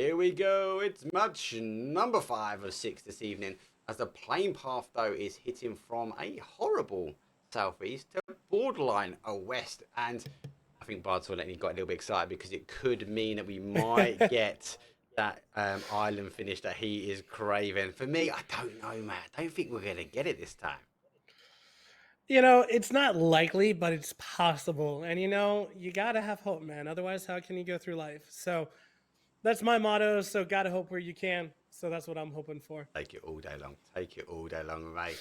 Here we go. It's match number 5 of 6 this evening. As the playing path, though, is hitting from a horrible southeast to borderline a west. And I think Bartolini got a little bit excited because it could mean that we might get that island finish that he is craving. For me, I don't know, man. I don't think we're going to get it this time. You know, it's not likely, but it's possible. And, you got to have hope, man. Otherwise, how can you go through life? So that's my motto. So, got to hope where you can. So that's what I'm hoping for. Take it all day long. Take it all day long, mate.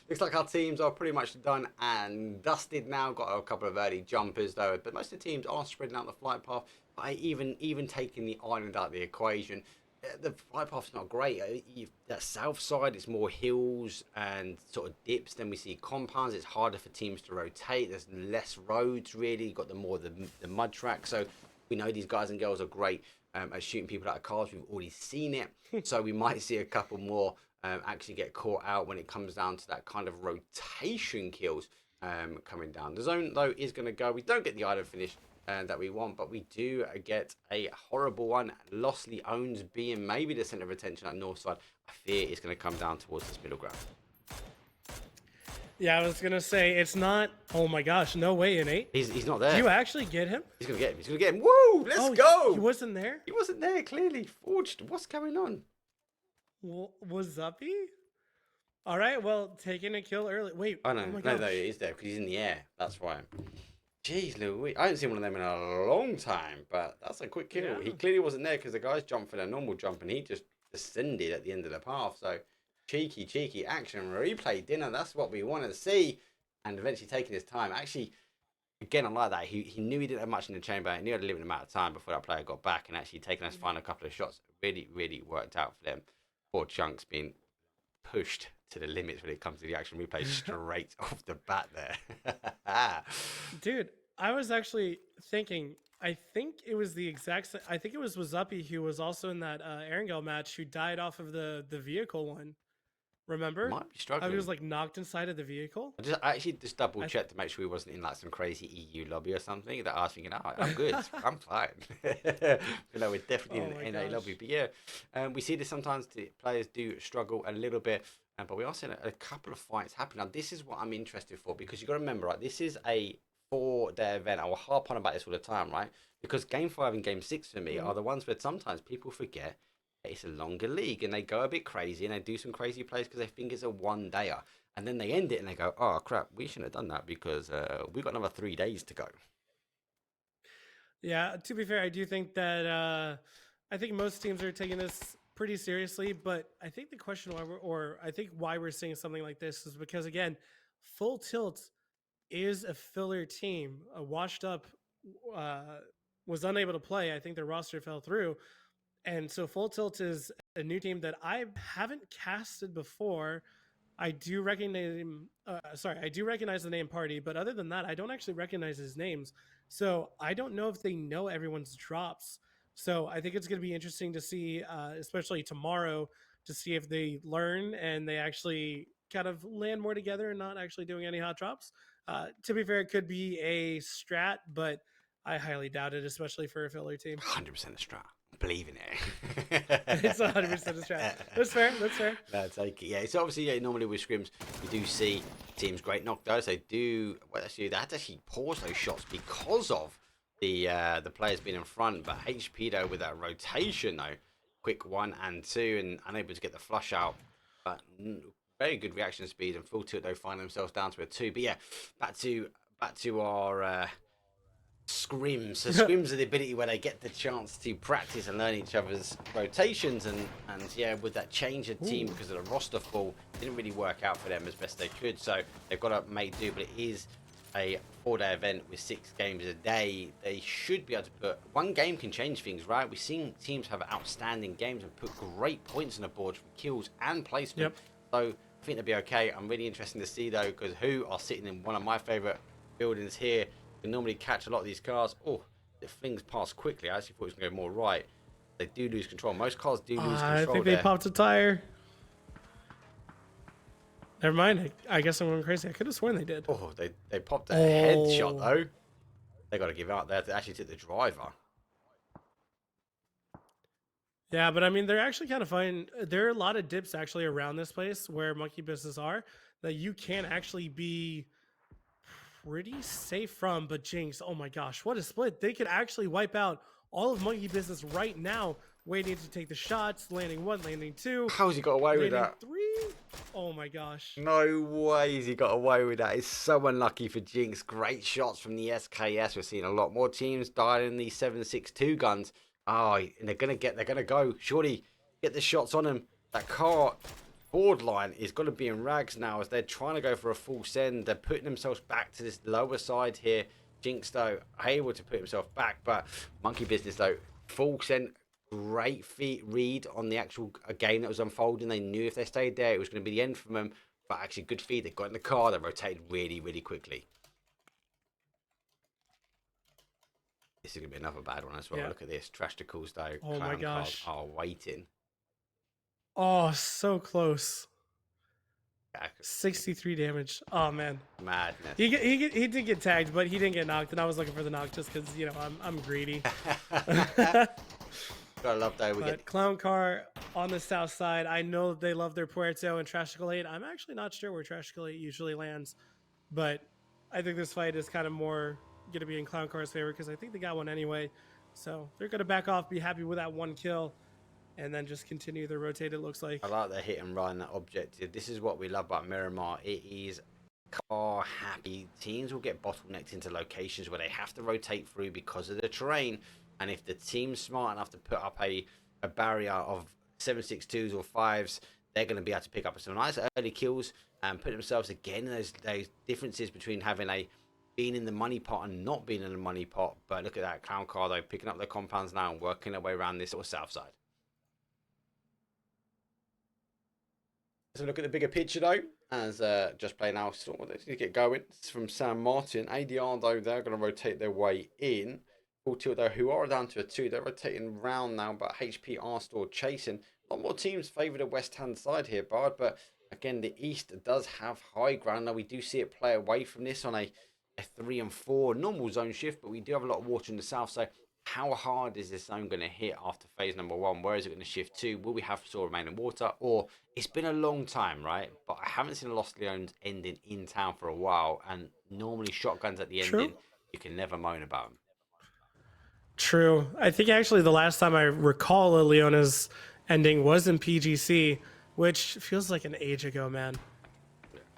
Looks like our teams are pretty much done and dusted now. Got a couple of early jumpers, though. But most of the teams are spreading out the flight path. But even taking the island out of the equation, the flight path's not great. That south side, it's more hills and sort of dips. Then we see compounds. It's harder for teams to rotate. There's less roads, really. You've got the mud track. So we know these guys and girls are great at shooting people out of cars. We've already seen it. So we might see a couple more actually get caught out when it comes down to that kind of rotation kills coming down. The zone, though, is going to go. We don't get the island finish that we want, but we do get a horrible one. Lostly owns being maybe the centre of attention at north side. I fear it's going to come down towards this middle ground. Yeah, I was going to say, it's not, oh my gosh, no way, Nate. He's not there. Did you actually get him? He's going to get him. He's going to get him. Woo! Let's go! He wasn't there? He wasn't there, clearly. Forged. What's going on? Was Uppy? All right, well, taking a kill early. Wait, oh no, no, he is there because he's in the air. That's why. Jeez Louise, I haven't seen one of them in a long time, but that's a quick kill. Yeah. He clearly wasn't there because the guys jumped for their normal jump and he just descended at the end of the path. So cheeky action replay dinner. That's what we want to see. And eventually taking his time. Actually, again, I like that. He knew he didn't have much in the chamber. He knew he had a limited amount of time before that player got back and actually taking us final couple of shots. Really worked out for them. Poor Chunks being pushed to the limits when it comes to the action replay straight off the bat there. Dude, I was actually thinking, I think it was the exact I think it was Wazuppy who was also in that Erangel match who died off of the vehicle one. Remember? Might be struggling. He was like knocked inside of the vehicle. I actually just double checked to make sure he wasn't in like some crazy EU lobby or something. That I was thinking, oh, I'm good, I'm fine. We're definitely in a lobby. But yeah, we see this sometimes. The players do struggle a little bit, but we are seeing a couple of fights happen. Now, this is what I'm interested for because you got to remember, right? This is a 4-day event. I will harp on about this all the time, right? Because Game 5 and Game 6 for me are the ones where sometimes people forget it's a longer league and they go a bit crazy and they do some crazy plays because they think it's a 1-dayer. And then they end it and they go, oh, crap, we shouldn't have done that because we've got another 3 days to go. Yeah, to be fair, I do think that I think most teams are taking this pretty seriously, but I think the question why we're seeing something like this is because, again, Full Tilt is a filler team. Washed Up was unable to play. I think their roster fell through. And so Full Tilt is a new team that I haven't casted before. I do recognize the name Party, but other than that, I don't actually recognize his names. So I don't know if they know everyone's drops. So I think it's going to be interesting to see, especially tomorrow, to see if they learn and they actually kind of land more together and not actually doing any hot drops. To be fair, it could be a strat, but I highly doubt it, especially for a filler team. 100% a strat. Believe in it. It's 100% a strat. That's fair. That's okay. Yeah, it's obviously normally with scrims we do see teams great knockdowns. They had to actually pause those shots because of the players being in front. But HP though with that rotation though, quick 1 and 2 and unable to get the flush out. But very good reaction speed and Full Tilt though find themselves down to a 2. But yeah, back to our scrims. So scrims are the ability where they get the chance to practice and learn each other's rotations and yeah, with that change of team because of the roster fall, it didn't really work out for them as best they could. So they've got to make do, but it is a 4-day event with 6 games a day. They should be able to put one game can change things, right? We've seen teams have outstanding games and put great points on the board for kills and placement. Yep. So I think they'll be okay. I'm really interested to see though, because who are sitting in one of my favorite buildings here. You can normally catch a lot of these cars. Oh, it flings past quickly. I actually thought it was going to go more right. They do lose control. Most cars do lose control. I think they popped a tire. Never mind. I guess I'm going crazy. I could have sworn they did. Oh, they popped a headshot though. They got to give out. They have to actually take the driver. Yeah, but I mean, they're actually kind of fun. There are a lot of dips actually around this place where monkey business are that you can actually be pretty safe from. But Jinx, oh my gosh, what a split! They could actually wipe out all of monkey business right now, waiting to take the shots, landing one, landing two, How's he got away with landing that? three. Oh my gosh. No ways he got away with that. It's so unlucky for Jinx. Great shots from the SKS. We're seeing a lot more teams dialing these 7.62 guns. Oh, and they're gonna go. Surely get the shots on him. That car board line is gonna be in rags now as they're trying to go for a full send. They're putting themselves back to this lower side here. Jinx though able to put himself back, but monkey business though full send. Great feet read on the actual game that was unfolding. They knew if they stayed there, it was going to be the end for them. But actually, good feed. They got in the car. They rotated really, really quickly. This is going to be another bad one as well. Yeah. Look at this. Trashticals, though. Oh my gosh. Are waiting. Oh, so close. 63 damage. Oh man, madness. He did get tagged, but he didn't get knocked, and I was looking for the knock just because I'm greedy. Gotta love that. But ClownCar on the south side, I know they love their Puerto and Trashtical 8. I'm actually not sure where Trashtical 8 usually lands, but I think this fight is kind of more going to be in ClownCar's favor because I think they got one anyway. So they're going to back off, be happy with that one kill, and then just continue their rotate, it looks like. I like the hit and run, that objective. This is what we love about Miramar. It is car happy. Teams will get bottlenecked into locations where they have to rotate through because of the terrain. And if the team's smart enough to put up a barrier of 7.62s or 5s, they're going to be able to pick up some nice early kills and put themselves again in those differences between having being in the money pot and not being in the money pot. But look at that, ClownCar though, picking up their compounds now and working their way around this sort of south side. So look at the bigger picture though, as just play now, sort of to get going. It's from San Martin. ADR though, they're going to rotate their way in. Full tilt though, who are down to a 2. They're rotating round now, but HP Allstars chasing. A lot more teams favour the west hand side here, Bard. But again, the east does have high ground. Now we do see it play away from this on a 3 and 4 normal zone shift, but we do have a lot of water in the south. So how hard is this zone going to hit after phase number 1? Where is it going to shift to? Will we have still remaining water? Or it's been a long time, right? But I haven't seen a Lost Leones ending in town for a while, and normally shotguns at the ending, you can never moan about them. True. I think actually the last time I recall a Leona's ending was in PGC, which feels like an age ago, man.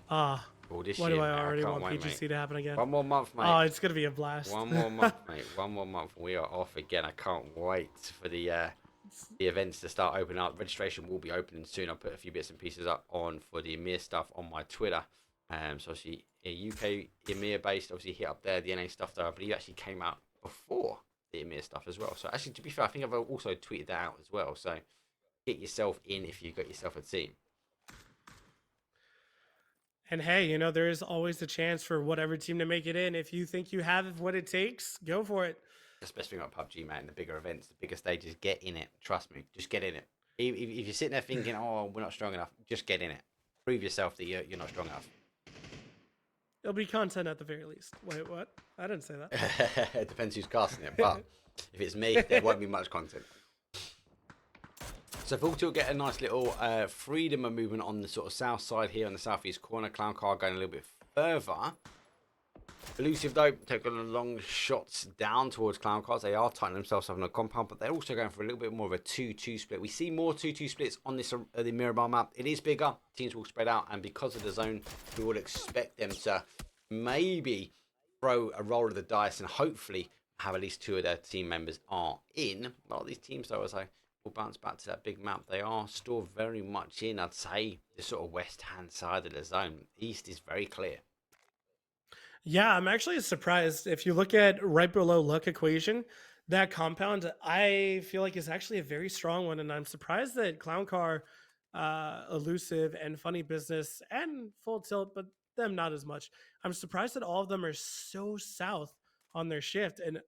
Why do I already want PGC to happen again? 1 more month, mate. Oh, it's going to be a blast. 1 more month, mate. 1 more month. We are off again. I can't wait for the events to start opening up. Registration will be opening soon. I'll put a few bits and pieces up on for the EMEA stuff on my Twitter. So obviously, UK EMEA based, obviously hit up there. The NA stuff, though, I believe actually came out before the EMEA stuff as well. So actually, to be fair, I think I've also tweeted that out as well. So get yourself in if you've got yourself a team. And hey, there is always a chance for whatever team to make it in. If you think you have what it takes, go for it. That's the best thing about PUBG, man. The bigger events, the bigger stages, get in it. Trust me, just get in it. If you're sitting there thinking, oh, we're not strong enough, just get in it. Prove yourself that you're not strong enough. It'll be content at the very least. Wait, what? I didn't say that. It depends who's casting it, but if it's me, there won't be much content. So Full Tilt get a nice little freedom of movement on the sort of south side here on the southeast corner. ClownCar going a little bit further. Elusive though, taking long shots down towards ClownCars. They are tightening themselves up on a compound, but they're also going for a little bit more of a 2-2 split. We see more 2-2 splits on this the Miramar map. It is bigger. Teams will spread out, and because of the zone, we would expect them to maybe throw a roll of the dice and hopefully have at least 2 of their team members are in. A lot of these teams, though, as I will bounce back to that big map, they are still very much in, I'd say, the sort of west-hand side of the zone. East is very clear. Yeah, I'm actually surprised. If you look at right below luck equation, that compound, I feel like is actually a very strong one. And I'm surprised that ClownCar, Elusive, and Funny Business, and Full Tilt, but them not as much. I'm surprised that all of them are so south on their shift. And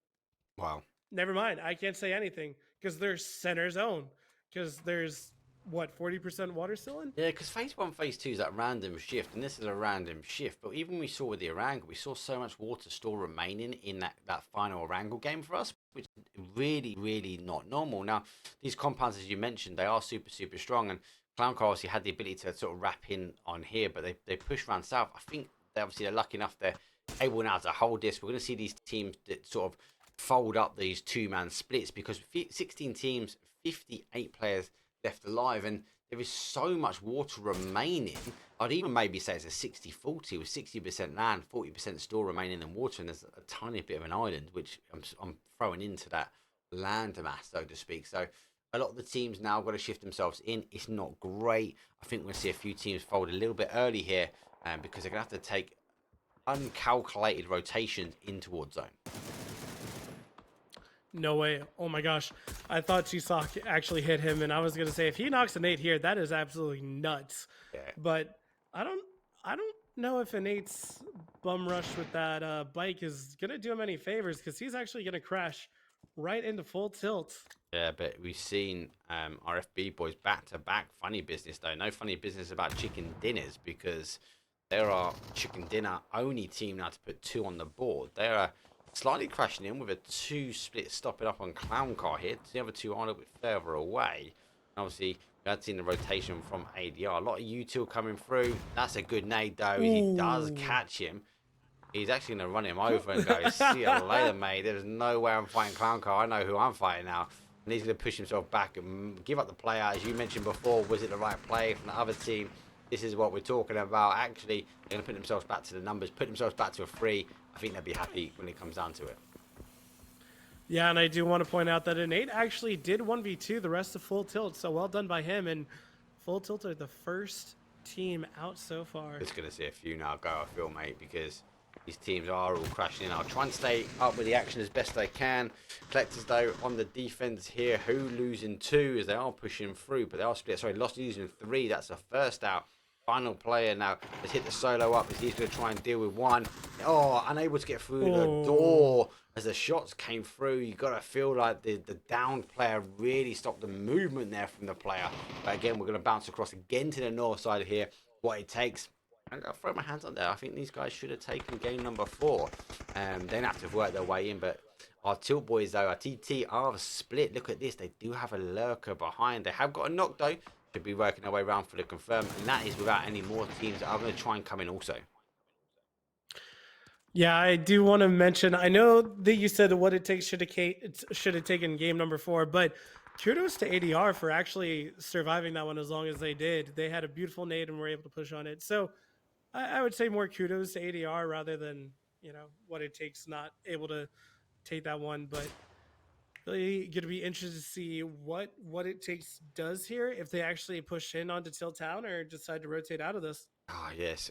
wow. Never mind. I can't say anything because they're center zone. Because there's what, 40% water still in? Yeah, because phase 1, phase 2 is that random shift, and this is a random shift. But even we saw with the Orangle, we saw so much water still remaining in that final Orangle game for us, which is really, really not normal. Now, these compounds, as you mentioned, they are super, super strong, and ClownCar obviously had the ability to sort of wrap in on here, but they push around south. I think they're lucky enough they're able now to hold this. We're going to see these teams that sort of fold up these two-man splits because 16 teams, 58 players left alive, and there is so much water remaining. I'd even maybe say it's a 60-40 with 60% land, 40% still remaining in water, and there's a tiny bit of an island, which I'm throwing into that land mass, so to speak. So a lot of the teams now got to shift themselves in. It's not great. I think we're going to see a few teams fold a little bit early here because they're going to have to take uncalculated rotations in towards zone. No way. Oh my gosh. I thought Chisak actually hit him, and I was going to say, if he knocks a nade here, that is absolutely nuts. Yeah. But I don't know if an 8's bum rush with that bike is going to do him any favors, because he's actually going to crash right into full tilt. Yeah, but we've seen our FB boys back-to-back funny business, though. No funny business about chicken dinners, because they're our chicken dinner only team now to put 2 on the board. They're slightly crashing in with a 2 split stopping up on ClownCar here. The other 2 are a little bit further away. Obviously, we had seen the rotation from ADR. A lot of util coming through. That's a good nade, though. Ooh. He does catch him. He's actually going to run him over and go, see you later, mate. There's no way I'm fighting ClownCar. I know who I'm fighting now. And he's going to push himself back and give up the play out. As you mentioned before, was it the right play from the other team? This is what we're talking about. Actually, they're going to put themselves back to the numbers, put themselves back to a 3. I think they'll be happy when it comes down to it. Yeah, and I do want to point out that an 8 actually did 1v2 the rest of full tilt, so well done by him. And full tilt are the first team out so far. Just going to see a few now go, I feel, mate, because these teams are all crashing in. I'll try and stay up with the action as best I can. Collectors, though, on the defense here, who losing 2 as they are pushing through, but they are split. Sorry, lost losing 3. That's the first out. Final player now has hit the solo up as he's going to try and deal with 1. Oh, unable to get through the door as the shots came through. You got to feel like the downed player really stopped the movement there from the player. But again, we're going to bounce across again to the north side here. What it takes. I'm going to throw my hands on there. I think these guys should have taken game number 4. They have to work their way in. But our tilt boys, though, our TT are split. Look at this. They do have a lurker behind. They have got a knock, though. Should be working their way around for the confirm, and that is without any more teams that are going to try and come in also. Yeah, I do want to mention, I know that you said what it takes should have taken game number 4, but kudos to ADR for actually surviving that one as long as they did. They had a beautiful nade and were able to push on it. So I would say more kudos to ADR rather than, what it takes not able to take that one. But really going to be interested to see what it takes does here, if they actually push in onto Tilt Town or decide to rotate out of this. Ah, yes.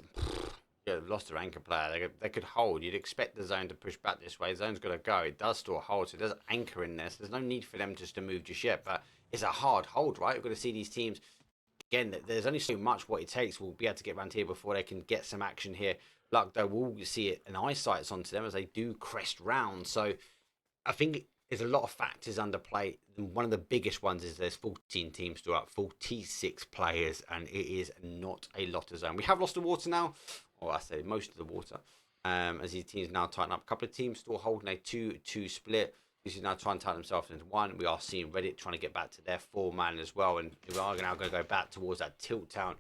Yeah, they've lost their anchor player. They could hold. You'd expect the zone to push back this way. The zone's got to go. It does still hold, so there's anchor in there. So there's no need for them just to move just yet. But it's a hard hold, right? We've got to see these teams. Again, there's only so much what it takes. We'll be able to get around here before they can get some action here. Luck, though, we'll see it. An eyesight's onto them as they do crest round. So I think there's a lot of factors under play. One of the biggest ones is there's 14 teams still up, 46 players, and it is not a lot of zone. We have lost the water now, or I say most of the water, as these teams now tighten up. A couple of teams still holding a 2-2 split. This is now trying to tighten themselves into 1. We are seeing Reddit trying to get back to their 4-man as well, and we are now going to go back towards that tilt town,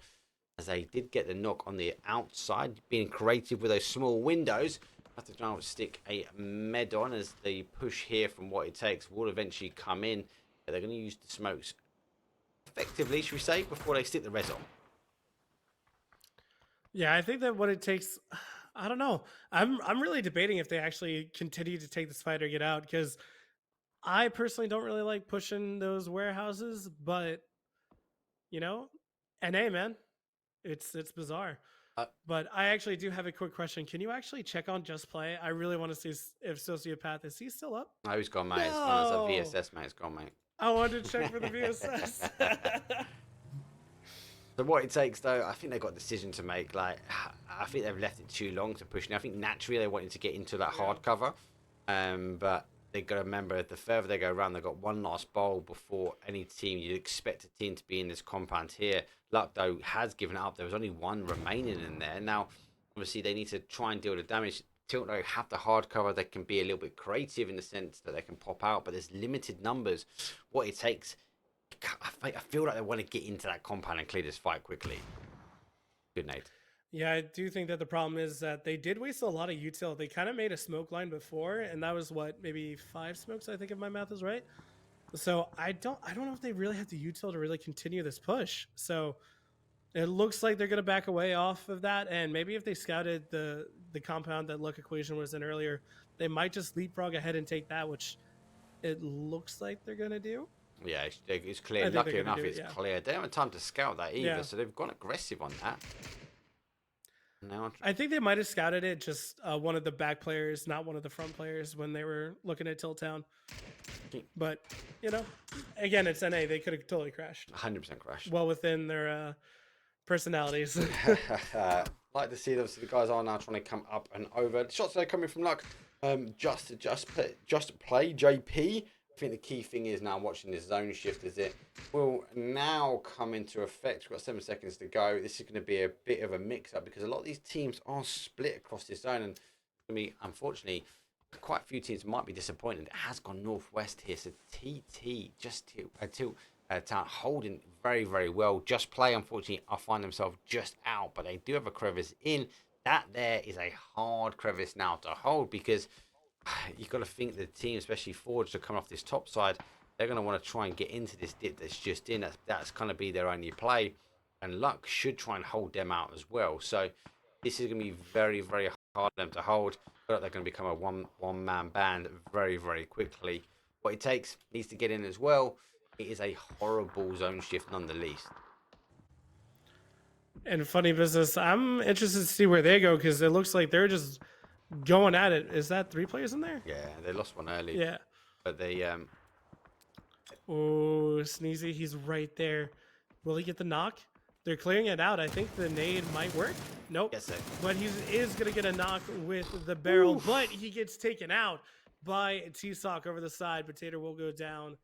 as they did get the knock on the outside, being creative with those small windows. Have to try and stick a med on as the push here from what it takes will eventually come in. But they're going to use the smokes effectively, should we say, before they stick the res on. Yeah, I think that what it takes, I don't know. I'm really debating if they actually continue to take this fight or get out, because I personally don't really like pushing those warehouses, but NA, man, it's bizarre. But I actually do have a quick question. Can you actually check on Just Play? I really want to see if Sociopath, is he still up? No, he's gone, mate. No. It's a VSS, mate. It's gone, mate. I wanted to check for the VSS. So what it takes, though, I think they've got a decision to make. Like, I think they've left it too long to push. Now, I think naturally they wanted to get into that hard cover. But They've got to remember, the further they go around, they've got one last bowl before any team. You'd expect a team to be in this compound here. Luck, though, has given it up. There was only one remaining in there. Now, obviously, they need to try and deal the damage. Tilt, though, have the hard cover. They can be a little bit creative in the sense that they can pop out, but there's limited numbers. What it takes, I feel like they want to get into that compound and clear this fight quickly. Good night. Yeah, I do think that the problem is that they did waste a lot of util. They kind of made a smoke line before, and that was what, maybe 5 smokes, I think, if my math is right. So I don't know if they really have the util to really continue this push. So it looks like they're going to back away off of that, and maybe if they scouted the compound that Luck Equation was in earlier, they might just leapfrog ahead and take that, which it looks like they're going to do. Yeah, it's clear. Luckily enough, it's clear. They don't have time to scout that either, so they've gone aggressive on that. I think they might have scouted it, just one of the back players, not one of the front players, when they were looking at Tilt Town. But, you know, again, it's NA. They could have totally crashed. 100% crashed. Well within their personalities. Like to see, obviously, the guys are now trying to come up and over. The shots are coming from Luck. Just play JP. I think the key thing is now watching this zone shift as it will now come into effect. We've got 7 seconds to go. This is going to be a bit of a mix-up because a lot of these teams are split across this zone. And for me, unfortunately, quite a few teams might be disappointed. It has gone northwest here. So TT, Town holding very, very well. Just play, unfortunately, I find themselves just out. But they do have a crevice in. That there is a hard crevice now to hold because you've got to think the team, especially forwards, are coming off this top side. They're going to want to try and get into this dip that's just in. That's going to be their only play. And Luck should try and hold them out as well. So this is going to be very, very hard for them to hold. But they're going to become a one-man band very, very quickly. What it takes needs to get in as well. It is a horrible zone shift nonetheless. And funny business, I'm interested to see where they go because it looks like they're just going at it. Is that 3 players in there? Yeah, they lost one early. Yeah. But they Oh, Sneezy, he's right there. Will he get the knock? They're clearing it out. I think the nade might work. Nope. Yes, sir. But he is going to get a knock with the barrel. Oof. But he gets taken out by T-Sock over the side. Potato will go down.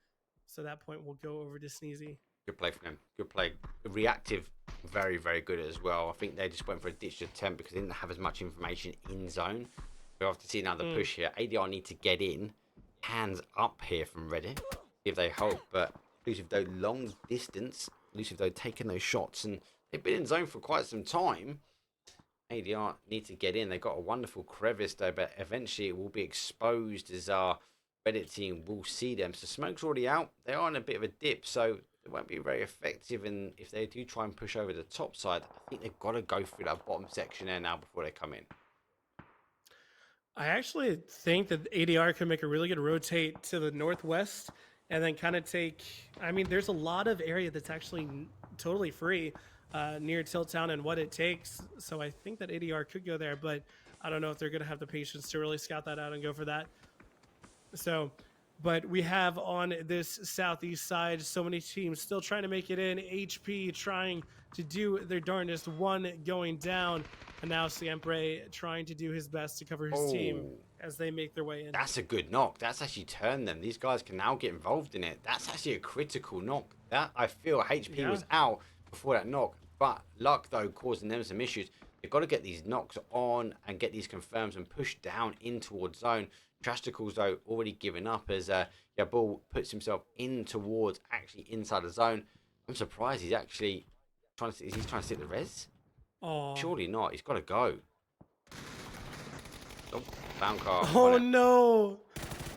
So that point will go over to Sneezy. Good play from him. Good play. Reactive, very, very good as well. I think they just went for a ditched attempt because they didn't have as much information in zone. We have to see now the push here. ADR need to get in. Hands up here from Reddit. If they hope. But Elusive though, long distance. Elusive though, taking those shots. And they've been in zone for quite some time. ADR need to get in. They've got a wonderful crevice though. But eventually it will be exposed as our Reddit team will see them. So smoke's already out. They are in a bit of a dip. So it won't be very effective. And if they do try and push over the top side, I think they've got to go through that bottom section there now before they come in. I actually think that ADR can make a really good rotate to the northwest and then kind of take, I mean, there's a lot of area that's actually totally free near Tilt Town and what it takes. So I think that ADR could go there, but I don't know if they're going to have the patience to really scout that out and go for that. So, but we have on this southeast side so many teams still trying to make it in. HP trying to do their darndest, one going down. And now Siempre trying to do his best to cover his team as they make their way in. That's a good knock. That's actually turned them. These guys can now get involved in it. That's actually a critical knock. That I feel HP was out before that knock. But Luck, though, causing them some issues. They've got to get these knocks on and get these confirms and push down in towards zone. Trashtical's, though, already given up as Yabul puts himself in towards actually inside the zone. I'm surprised he's actually trying to... Is he trying to sit the res? Oh, surely not. He's got to go. Oh, ClownCar. Oh, no.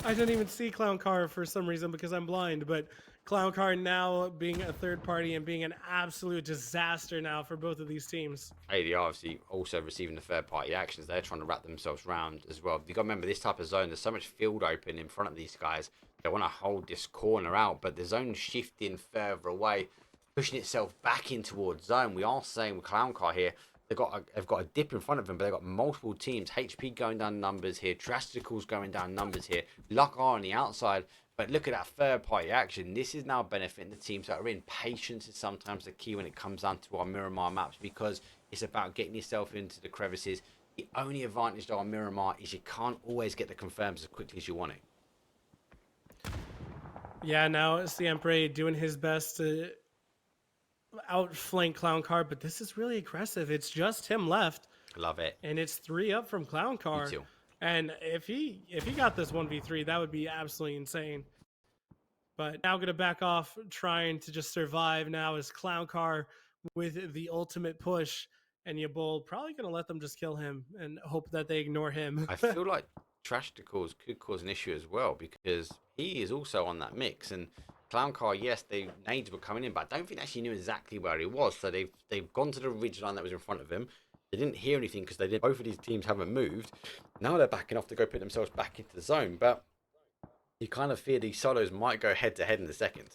I didn't even see ClownCar for some reason because I'm blind, but ClownCar now being a third party and being an absolute disaster now for both of these teams. ADR obviously also receiving the third party actions. They're trying to wrap themselves around as well. You've got to remember this type of zone, there's so much field open in front of these guys. They want to hold this corner out, but the zone's shifting further away, pushing itself back in towards zone. We are saying with ClownCar here, they've got a dip in front of them, but they've got multiple teams. HP going down numbers here, Trashtical's going down numbers here, Luck are on the outside. But look at that third party action. This is now benefiting the teams that are in. Patience is sometimes the key when it comes down to our Miramar maps because it's about getting yourself into the crevices. The only advantage to our Miramar is you can't always get the confirms as quickly as you want it. Yeah, now Siempre doing his best to outflank ClownCar, but this is really aggressive. It's just him left, Love it. and it's 3 up from You ClownCar. too. And if he got this 1v3, that would be absolutely insane. But now gonna back off, trying to just survive now is ClownCar with the ultimate push, and Yabul probably gonna let them just kill him and hope that they ignore him. I feel like Trashticals could cause an issue as well because he is also on that mix. And ClownCar, yes, the nades were coming in, but I don't think they actually knew exactly where he was. So they've gone to the ridge line that was in front of him. They didn't hear anything because they did. Both of these teams haven't moved. Now they're backing off to go put themselves back into the zone. But you kind of fear these solos might go head to head in the second.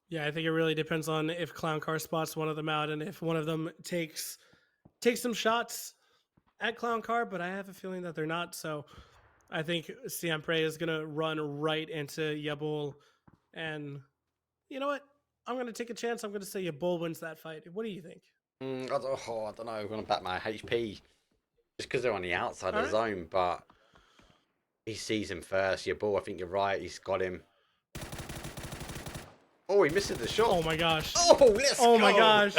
Yeah, I think it really depends on if ClownCar spots one of them out and if one of them takes some shots at ClownCar, but I have a feeling that they're not. So I think Siempre is gonna run right into Yabul, and you know what? I'm gonna take a chance. I'm gonna say Yabul wins that fight. What do you think? I don't know. I'm going to back my HP just because they're on the outside All of the right. zone, but he sees him first. Your ball, I think you're right. He's got him. Oh, he misses the shot. Oh my gosh. Oh, let's Oh go. my gosh.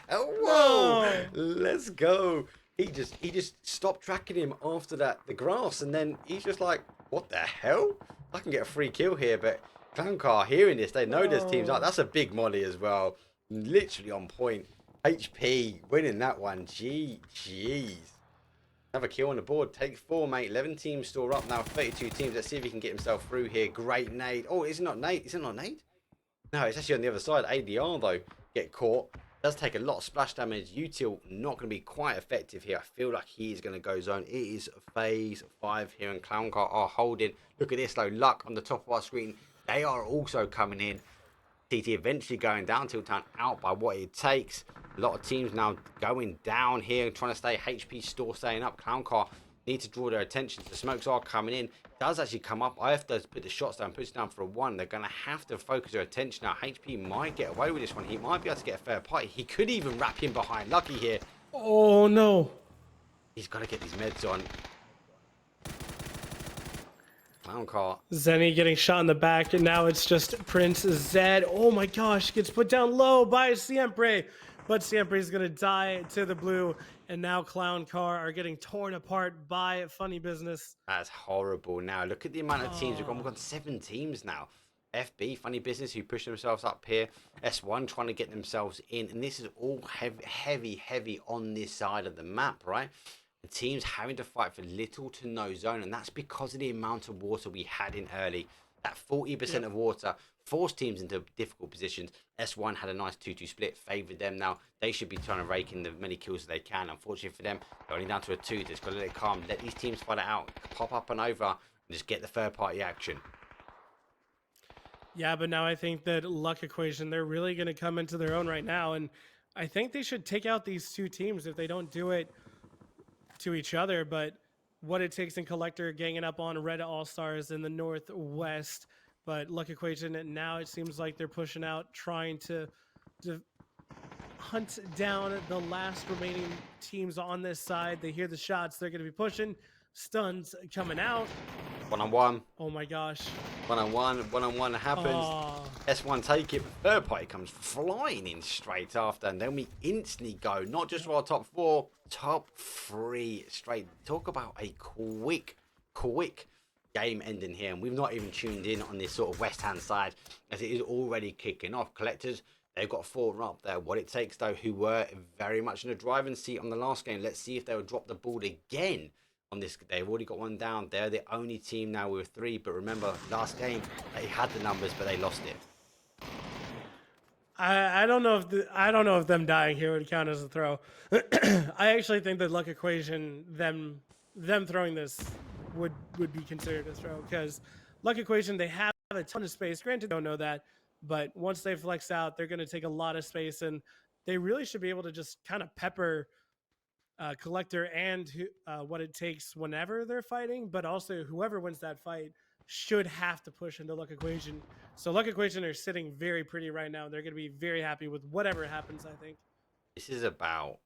Whoa, No. let's go. He just stopped tracking him after that the grass, and then he's just like, what the hell? I can get a free kill here, but ClownCar hearing this, they know there's teams out. No. That's a big molly as well. Literally on point. HP winning that one. GG's. Another kill on the board. Take 4, mate. 11 teams still up now. 32 teams. Let's see if he can get himself through here. Great nade. Oh, is it not nade? Is it not nade? No, it's actually on the other side. ADR, though, get caught. Does take a lot of splash damage. Util not going to be quite effective here. I feel like he is going to go zone. It is phase 5 here, and ClownCar are holding. Look at this, though. Luck on the top of our screen. They are also coming in. TT eventually going down. Tiltown out by what it takes. A lot of teams now going down here, trying to stay. HP store staying up. ClownCar need to draw their attention. The smokes are coming in. Does actually come up. I have to put the shots down, push it down for a 1. They're going to have to focus their attention now. HP might get away with this one. He might be able to get a fair party. He could even wrap him behind. Lucky here. Oh no. He's got to get these meds on. ClownCar. Zenny getting shot in the back, and now it's just Prince Zed. Oh my gosh, gets put down low by Siempre. But Siempre is going to die to the blue, and now ClownCar are getting torn apart by Funny Business. That's horrible. Now, look at the amount of teams. We've got 7 teams now. FB, Funny Business, who push themselves up here. S1 trying to get themselves in. And this is all heavy on this side of the map, right? The teams having to fight for little to no zone. And that's because of the amount of water we had in early. That 40% of water forced teams into difficult positions. S1 had a nice 2-2 split, favoured them. Now, they should be trying to rake in the many kills as they can. Unfortunately for them, they're only down to a 2. Just got to let it calm. Let these teams fight it out. Pop up and over and just get the third-party action. Yeah, but now I think that Luck Equation, they're really going to come into their own right now. And I think they should take out these 2 teams if they don't do it to each other. But what it takes in Collector ganging up on Red Allstars in the Northwest. But Luck Equation, now it seems like they're pushing out, trying to hunt down the last remaining teams on this side. They hear the shots. They're going to be pushing. Stuns coming out. 1-on-1. Oh my gosh. 1-on-1. 1-on-1 happens. Oh. S1 take it. But third party comes flying in straight after. And then we instantly go. Not just for our top 4. Top 3 straight. Talk about a quick game ending here, and we've not even tuned in on this sort of west hand side as it is already kicking off. Collectors, they've got 4 up there. What it takes though, who were very much in the driving seat on the last game. Let's see if they will drop the ball again on this. They've already got 1 down. They're the only team now with 3, but remember last game they had the numbers but they lost it. I don't know if them dying here would count as a throw. I actually think that Luck Equation, them throwing this would be considered a throw, because Luck Equation, they have a ton of space. Granted, don't know that, but once they flex out, they're going to take a lot of space, and they really should be able to just kind of pepper Collector and what it takes whenever they're fighting, but also whoever wins that fight should have to push into Luck Equation. So Luck Equation are sitting very pretty right now. They're going to be very happy with whatever happens, I think. This is about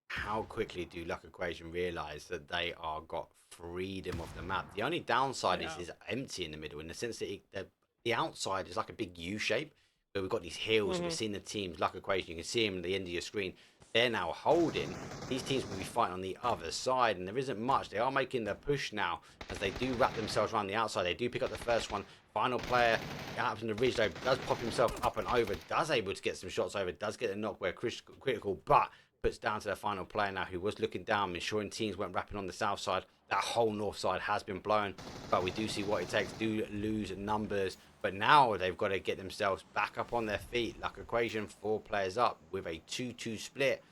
how quickly do Luck Equation realize that they are got freedom of the map? The only downside Yeah. is empty in the middle, in the sense that the outside is like a big U shape, where we've got these hills. We've seen the teams Luck Equation. You can see them at the end of your screen. They're now holding. These teams will be fighting on the other side, and there isn't much. They are making the push now as they do wrap themselves around the outside. They do pick up the first one. Final player out in the ridge though does pop himself up and over. Does able to get some shots over. Does get a knock where critical, but puts down to the final player now, who was looking down, ensuring teams weren't wrapping on the south side. That whole north side has been blown, but we do see what it takes. Do lose numbers, but now they've got to get themselves back up on their feet. Luck Equation, 4 players up with a 2-2 split.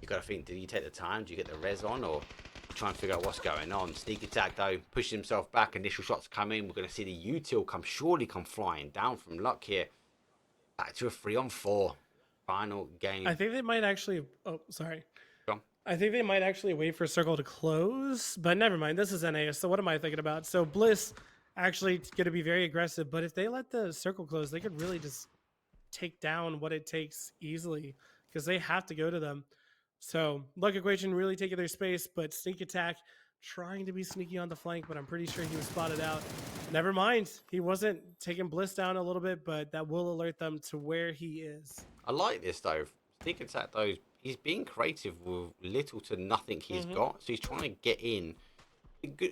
You got to think, do you take the time? Do you get the res on, or try and figure out what's going on? Sneak attack though, pushes himself back. Initial shots come in. We're going to see the util surely come flying down from Luck here. Back to a 3-on-4 final game. I think they might actually. Oh, sorry. Go on. I think they might actually wait for Circle to close, but never mind. This is NA, so what am I thinking about? So Bliss actually going to be very aggressive, but if they let the Circle close, they could really just take down what it takes easily, because they have to go to them. So Luck Equation really taking their space, but Sneak Attack trying to be sneaky on the flank, but I'm pretty sure he was spotted out. Never mind. He wasn't taking Bliss down a little bit, but that will alert them to where he is. I like this though. Sneak attack though, he's being creative with little to nothing he's got, so he's trying to get in.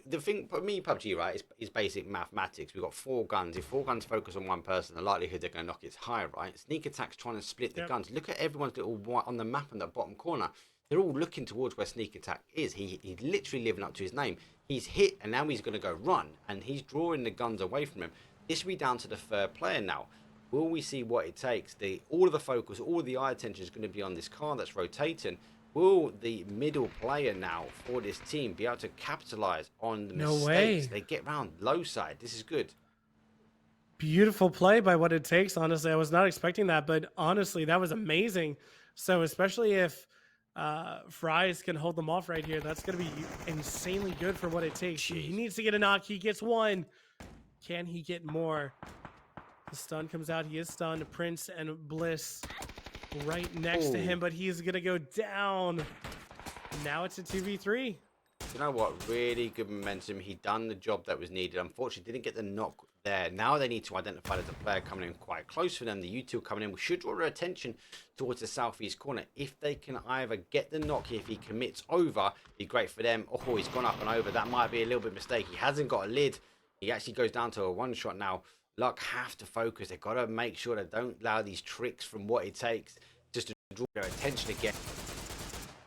The thing for me, PUBG, right, is basic mathematics. We've got 4 guns. If 4 guns focus on one person, the likelihood they're going to knock is high, right? Sneak attack's trying to split the guns. Look at everyone's little white on the map in that bottom corner. They're all looking towards where Sneak Attack is. He's literally living up to his name. He's hit, and now he's going to go run, and he's drawing the guns away from him. This will be down to the third player now. Will we see what it takes? All of the focus, all of the eye attention is going to be on this car that's rotating. Will the middle player now for this team be able to capitalize on the mistakes? They get round low side. This is good. Beautiful play by What It Takes. Honestly, I was not expecting that, but honestly, that was amazing. So especially if Fries can hold them off right here, that's going to be insanely good for What It Takes. Jeez. He needs to get a knock. He gets 1. Can he get more? The stun comes out. He is stunned. Prince and Bliss right next to him, but he's going to go down. Now it's a 2v3. You know what? Really good momentum. He done the job that was needed. Unfortunately, didn't get the knock there. Now they need to identify there's a player coming in quite close for them. The util coming in. We should draw their attention towards the southeast corner. If they can either get the knock here, if he commits over, be great for them. Oh, he's gone up and over. That might be a little bit mistake. He hasn't got a lid. He actually goes down to a 1-shot now. Luck have to focus. They've got to make sure they don't allow these tricks from What It Takes just to draw their attention again.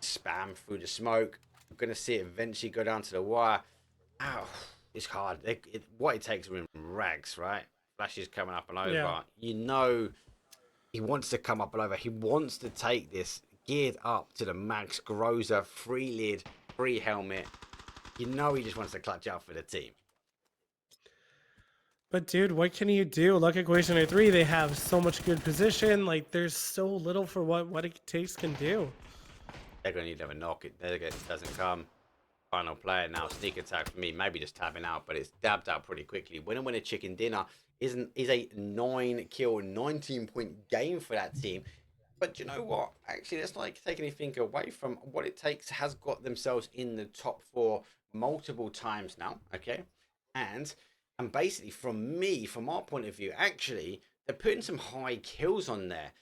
Spam through the smoke. We're going to see it eventually go down to the wire. Ow, it's hard. What It Takes are in rags, right? Flashes coming up and over. Yeah. You know he wants to come up and over. He wants to take this geared up to the max. Groza, free lid, free helmet. You know he just wants to clutch out for the team. But dude, what can you do? Luck Equation 3, they have so much good position. Like, there's so little for what It Takes can do. They're going to need to have a knock. It doesn't come. Final player now. Sneak attack for me. Maybe just tapping out, but it's dabbed out pretty quickly. Winner winner chicken dinner is a 9-kill, 19-point game for that team. But you know what? Actually, let's not take anything away from What It Takes. Has got themselves in the top 4 multiple times now. Okay, and basically from our point of view, actually they're putting some high kills on there.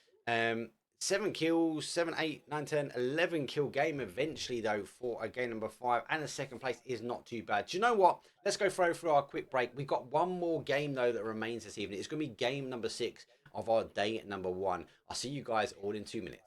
7 kills, 7, 8, 9, 10, 11 kill game eventually though for a game number 5, and a 2nd place is not too bad. Do you know what? Let's go through our quick break. We've got one more game though that remains this evening. It's going to be game number 6 of our day number 1. I'll see you guys all in 2 minutes.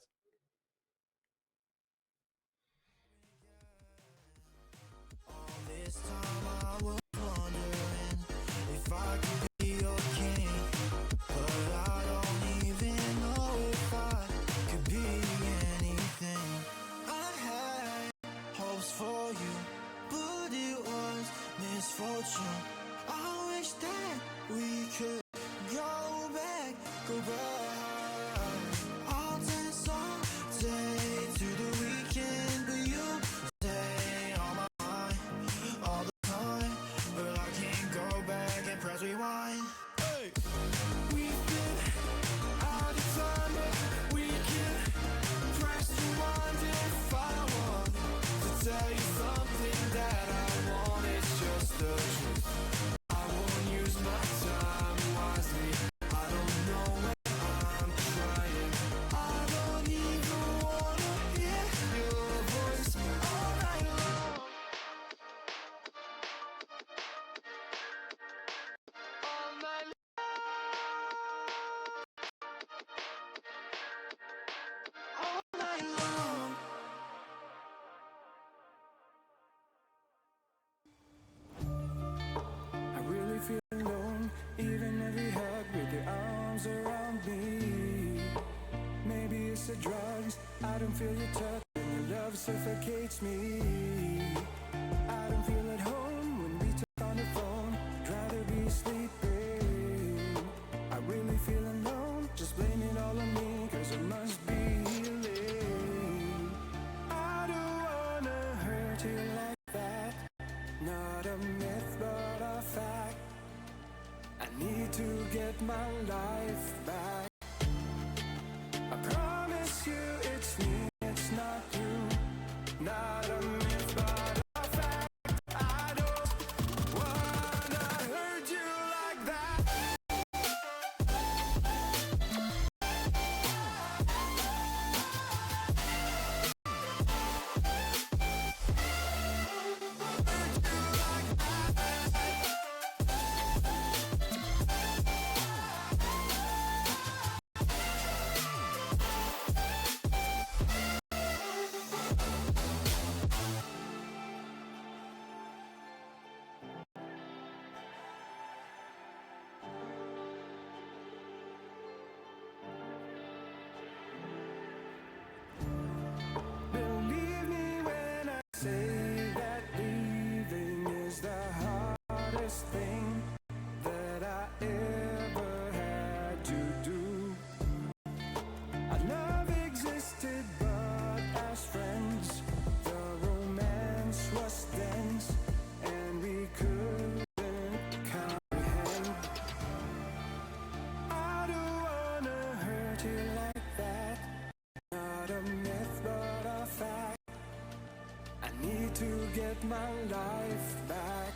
I wish that we could go back. I'll dance on taste of drugs. I don't feel your touch when your love suffocates me. I don't feel at home when we talk on the phone. I'd rather be sleeping. I really feel alone, just blame it all on me, cause it must be healing. I don't wanna hurt you like that, not a myth but a fact. I need to get my life back. I promise you it's me, it's not you, not a myth but a fact. I don't wanna hurt you like that. Believe me when I say that leaving is the hardest thing that I ever had to do. Our love existed, but as friends, the romance was dense, and we couldn't comprehend. I don't wanna hurt you like that, not a myth but a fact. I need to get my life back.